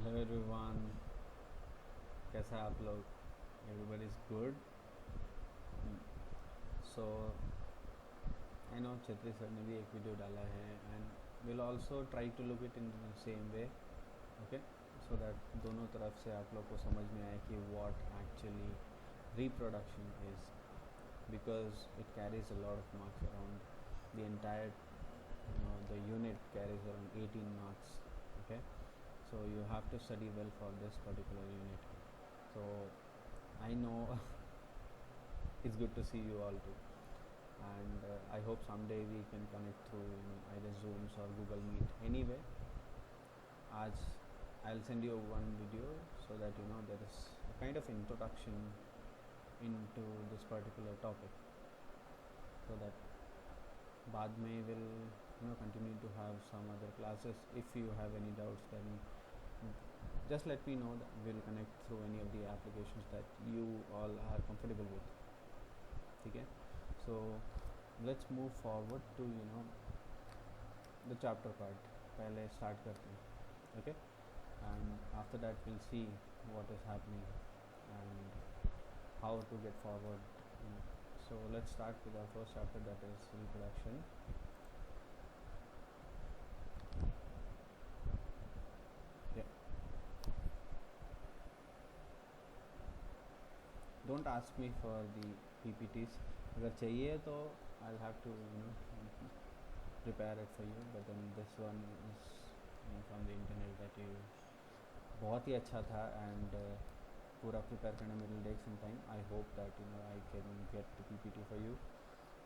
Hello everyone, कैसा है आप लोग? Everybody is good. So I know Chhetri sir ने भी एक वीडियो डाला है and will also try to look it in the same way. Okay, so that दोनों तरफ से आप लोग को समझ में आए कि what actually reproduction is, because it carries a lot of marks around the entire, the unit carries around 18 marks. Okay, so you have to study well for this particular unit. So I know it's good to see you all too, and I hope someday we can connect through either Zooms or Google Meet. Anyway, आज I'll send you one video so that there is a kind of introduction into this particular topic, so that बाद में will continue to have some other classes. If you have any doubts, then just let me know. That we'll connect through any of the applications that you all are comfortable with. ठीक है? So let's move forward to the chapter part. पहले start करते हैं. Okay, and after that we'll see what is happening and how to get forward. So let's start with our first chapter, that is reproduction. Yeah, don't ask me for the PPTs. अगर चाहिए तो I'll have to prepare it for you, but then this one is from the internet that you बहुत ही अच्छा था and पूरा prepare करने में will take some time. I hope that I can get the PPT for you.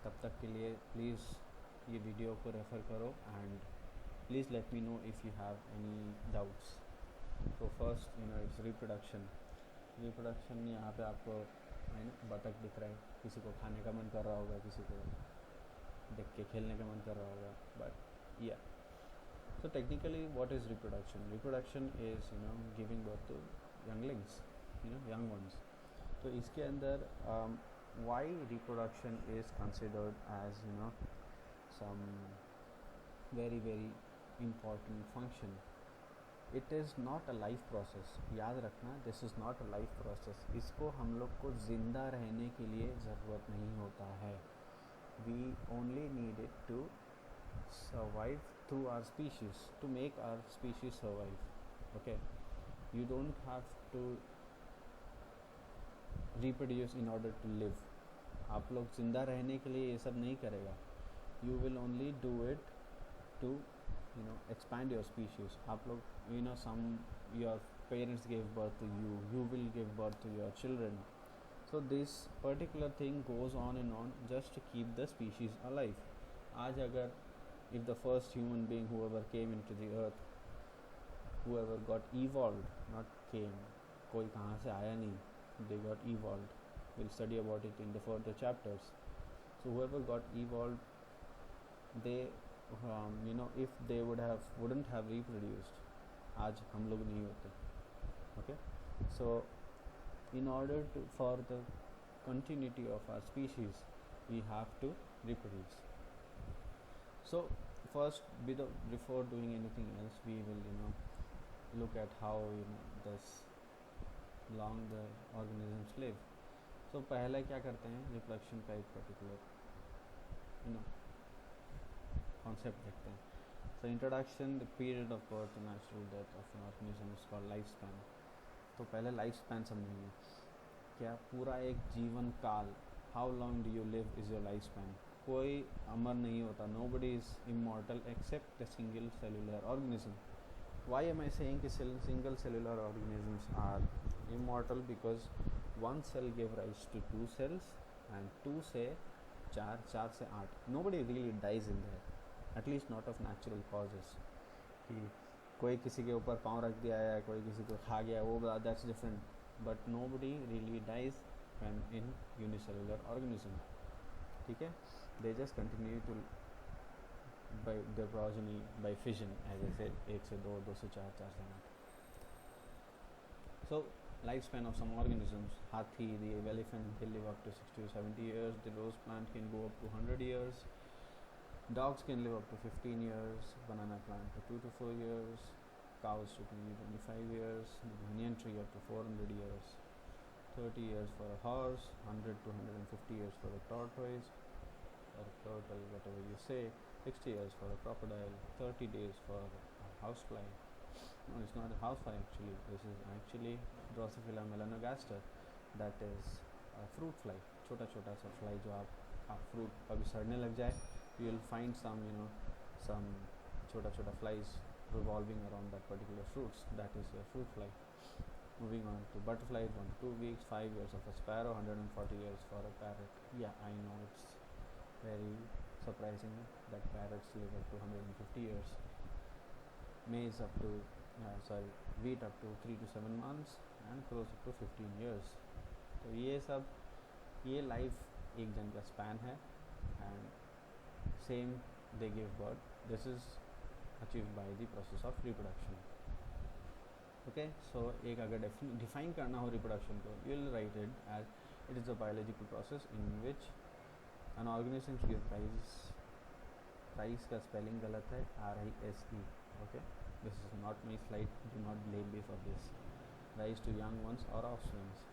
तब तक के लिए प्लीज़ ये वीडियो को रेफ़र करो and please let me know if you have any doubts. So first it's reproduction. Reproduction यहाँ पे आपको है ना बतख दिख रहा है, किसी को खाने का मन कर रहा होगा, किसी को देख के खेलने का मन कर रहा होगा, बट या so technically what is reproduction is giving birth to younglings, young ones. तो इसके अंदर why reproduction is considered as some very very important function. It is not a life process. याद रखना, this is not a life process. इसको हम लोग को ज़िंदा रहने के लिए ज़रूरत नहीं होता है. We only need it to survive through our species, to make our species survive. Okay, you don't have to reproduce in order to live. आप लोग ज़िंदा रहने के लिए ये सब नहीं करेगा. You will only do it to expand your species. आप लोग some your parents gave birth to you, you will give birth to your children. So this particular thing goes on and on just to keep the species alive. आज अगर if the first human being whoever came into the earth, whoever got evolved, not came, कोई कहाँ से आया नहीं, they got evolved. We'll study about it in the further chapters. So whoever got evolved, they if they wouldn't have reproduced, आज हम लोग नहीं होते. Okay, so in order to for the continuity of our species, we have to reproduce. So first, before doing anything else, we will look at how this long the organisms live. So पहले क्या करते हैं, reproduction का एक particular concept देखते हैं. So introduction, the period of birth and natural death of an organism is called lifespan. तो पहले लाइफ स्पैन समझेंगे. क्या पूरा एक जीवन काल, how long do you live is your life span. कोई अमर नहीं होता. Nobody is immortal except the single cellular organism. Why am I saying कि single cellular organisms are immortal? Because one cell give rise to two cells and two से चार, चार से आठ. Nobody really dies in there, at least not of natural causes. कि कोई किसी के ऊपर पाँव रख दिया है, कोई किसी को खा गया, वो that's different. But nobody really dies when in unicellular organism. ठीक है, they just continue to by the progeny by fission, as I said, एक से दो, दो से चार, चार से आठ. So lifespan of some organisms, hathi, the elephant, they live up to 60 to 70 years. The rose plant can go up to 100 years. Dogs can live up to 15 years. Banana plant to 2 to 4 years. cows to 25 years, banyan tree up to 400 years, 30 years for a horse, 100 to 150 years for a tortoise or turtle, whatever you say, 60 years for a crocodile, 30 days for a housefly. No, it's not a housefly actually. This is actually Drosophila melanogaster, that is a fruit fly. छोटा छोटा सा fly जो आप fruit कभी सड़ने लग जाए, you will find some some छोटा छोटा flies revolving around that particular fruits. That is a fruit fly. Moving on to butterflies, 1 to 2 weeks, 5 years of a sparrow, 140 years for a parrot. Yeah, I know it's very surprising that parrots live up to 150 years. Maize up to wheat up to 3 to 7 months and crows up to 15 years. तो ये life एक जन का span है and same they give birth. This is achieved by the process of reproduction. Okay, so एक अगर define करना हो रिप्रोडक्शन को, you will write it as it is a biological process in which an organism give rise का spelling गलत है, RISE. Okay, this is not my slide, do not blame me for this. Rise to young ones or offsprings.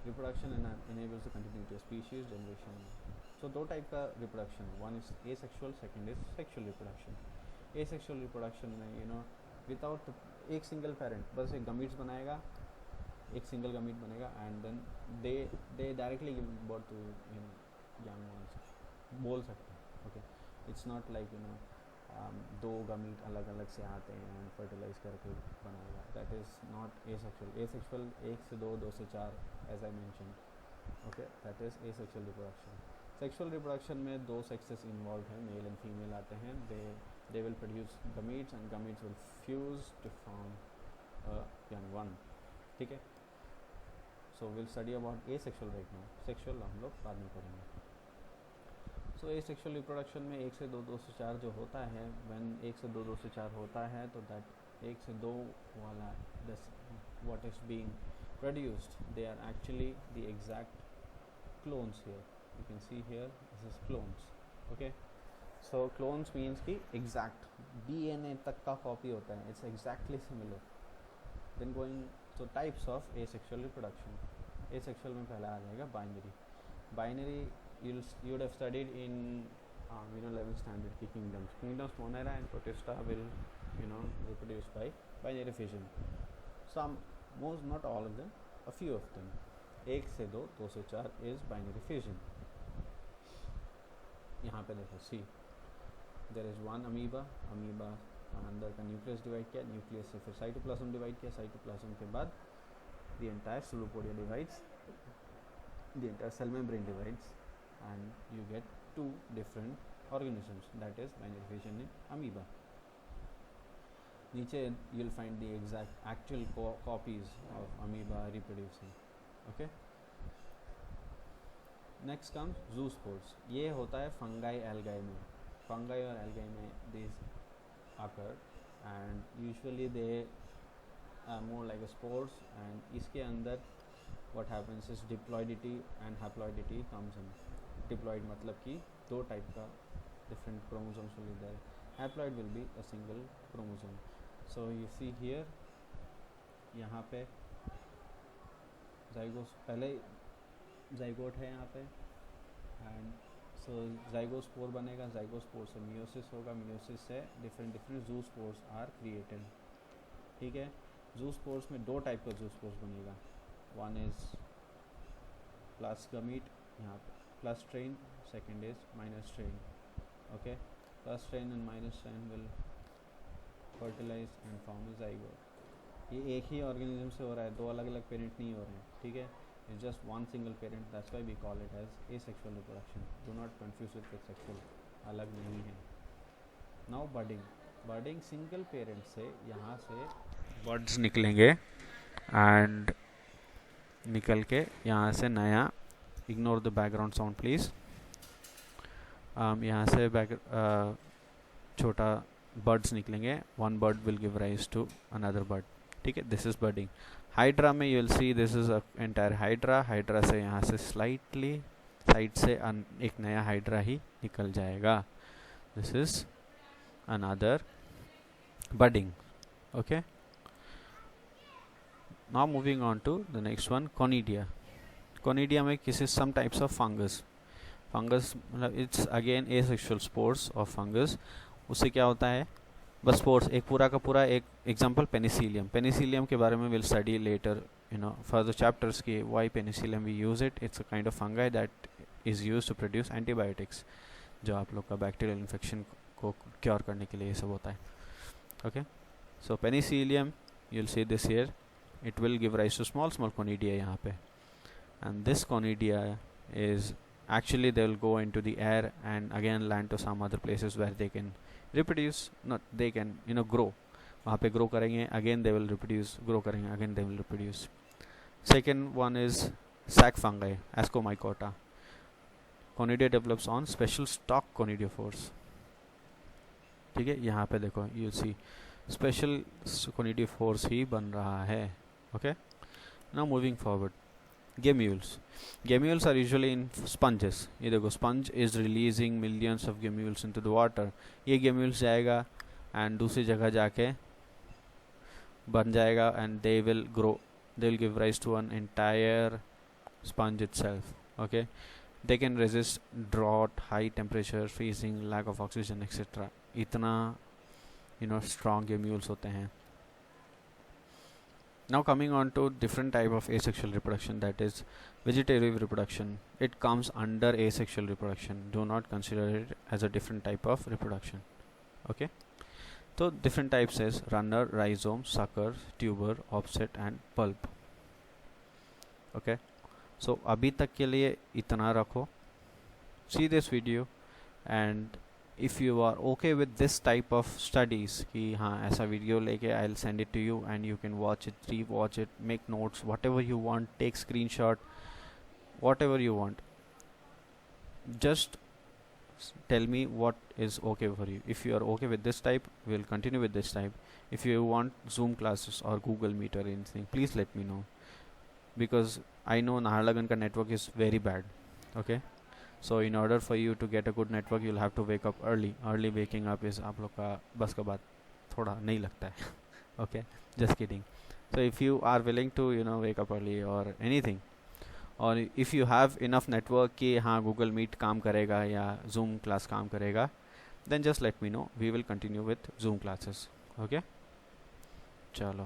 Reproduction enables the continuity of species generation. So दो type का reproduction, one is asexual, second is sexual reproduction. Asexual reproduction में without एक single parent बस एक gametes बनाएगा, एक single gamete बनेगा and then they directly give birth to young ones, बोल सकते हैं. ओके, इट्स नॉट लाइक दो गमीट अलग अलग से आते हैं एंड फर्टिलाइज करके बनाएगा. That is not asexual. Asexual 1 से 2, 2 से 4 as I mention. Okay, that is asexual reproduction. Sexual reproduction में दो सेक्सेस इन्वॉल्व हैं, मेल एंड फीमेल आते हैं. they will produce gametes and gametes will fuse to form a young one. ठीक है, so we'll study about asexual right now. Sexual हम लोग बाद में करेंगे. So asexual reproduction में 1 से 2, 2 से 4 जो होता है, when 1 से 2, 2 से 4 होता है तो that 1 से 2 वाला what is being produced, they are actually the exact clones here. You can see here this is clones. Okay, so clones means कि exact DNA तक का कॉपी होता है, it's exactly similar. Then going to types of asexual reproduction. Asexual में पहला आ जाएगा binary. Binary you would have studied in 11th standard की kingdoms. Kingdoms Monera and Protista will reproduce by binary fission. Some, most, not all of them, a few of them. 1 से 2, 2 से 4 is binary fission. यहाँ पे देखो सी, there is one amoeba अंदर का nucleus divide किया, nucleus से फिर साइटोप्लाज्म डिवाइड किया, साइटोप्लाज्म के बाद the entire pseudopodia divides, the entire cell membrane divides and you get 2 different organisms. That is binary fission in amoeba. नीचे you'll find the exact actual copies of amoeba reproducing. Okay, next comes zoospores. ये होता है fungi algae में. Fungi और algae में these occur and usually they are more like a spores, and इसके अंदर what happens is diploidity and haploidity comes in. Diploid मतलब कि 2 टाइप का different chromosomes will be there. Haploid will be a single chromosome. So you see here, यहाँ पे zygote, पहले zygote है यहाँ पे, and so zygospore बनेगा, zygospore से meiosis होगा, meiosis से different zoospores are created. ठीक है, zoospores में 2 टाइप का zoospores बनेगा. One is plus gamete, यहाँ पे plus strain, second is minus strain. Okay, plus strain and minus strain will fertilize and form a zygote. ये एक ही ऑर्गेनिज्म से हो रहा है, 2 अलग अलग पेरेंट नहीं हो रहे हैं. ठीक है, it's just one single parent, that's why we call it as asexual reproduction. Do not confuse it with sexual, अलग नहीं है. Now budding single parent से यहाँ से buds निकलेंगे and निकल के यहाँ से नया, ignore the background sound please, यहाँ से छोटा buds निकलेंगे. One bud will give rise to another bud. ठीक है, this is budding. हाइड्रा में you will see this is a entire hydra से यहाँ से slightly साइड से एक नया हाइड्रा ही निकल जाएगा. This is another budding. Okay, now moving on to the next one, conidia. Conidia में किसी some types of fungus. Fungus मतलब it's again asexual spores of fungus. उससे क्या होता है, बस स्पोर्स एक पूरा का पूरा. एक एग्जांपल पेनिसिलियम. पेनिसिलियम के बारे में will study later further chapters की why penicillium we use it. It's a kind of fungi that is use to produce antibiotics, जो आप लोग का बैक्टीरियल इन्फेक्शन को क्योर करने के लिए ये सब होता है. Okay, so penicillium you will see this here, it will give rise to small small conidia यहाँ पे. And this conidia is actually they will go into the air and again land to some other places where they can reproduce, not they can grow. वहाँ पे grow करेंगे, again they will reproduce, grow करेंगे, again they will reproduce. Second one is sac fungi, Ascomycota. Conidia develops on special stalk conidiophores. ठीक है, यहाँ पे देखो you see special conidiophores ही बन रहा है. Okay, now moving forward, gemmules. Gemmules are usually in sponges. ये देखो sponge is releasing millions of gemmules into the water. ये gemmules जाएगा and दूसरी जगह जाके बन जाएगा and they will grow. They will give rise to an entire sponge itself. Okay, they can resist drought, high temperature, freezing, lack of oxygen, etc. इतना strong gemmules होते हैं. Now coming on to different type of asexual reproduction, that is vegetative reproduction. It comes under asexual reproduction. Do not consider it as a different type of reproduction. Okay, so different types is runner, rhizome, sucker, tuber, offset and pulp. Okay, so अभी तक के लिए इतना रखो. See this video and if you are okay with this type of studies कि हाँ ऐसा video लेके I'll send it to you and you can watch it, re-watch it, make notes, whatever you want, take screenshot, whatever you want. Just tell me what is okay for you. If you are okay with this type, we'll continue with this type. If you want Zoom classes or Google Meet or anything, please let me know, because I know Naharlagan ka network is very bad. Okay, so in order for you to get a good network, you'll have to wake up early. Early waking up is आप लोग का बस का बात थोड़ा नहीं लगता है. Okay, just kidding. So if you are willing to wake up early or anything, or if you have enough network कि हाँ Google Meet काम करेगा या Zoom class काम करेगा, then just let me know. We will continue with Zoom classes. Okay, चलो.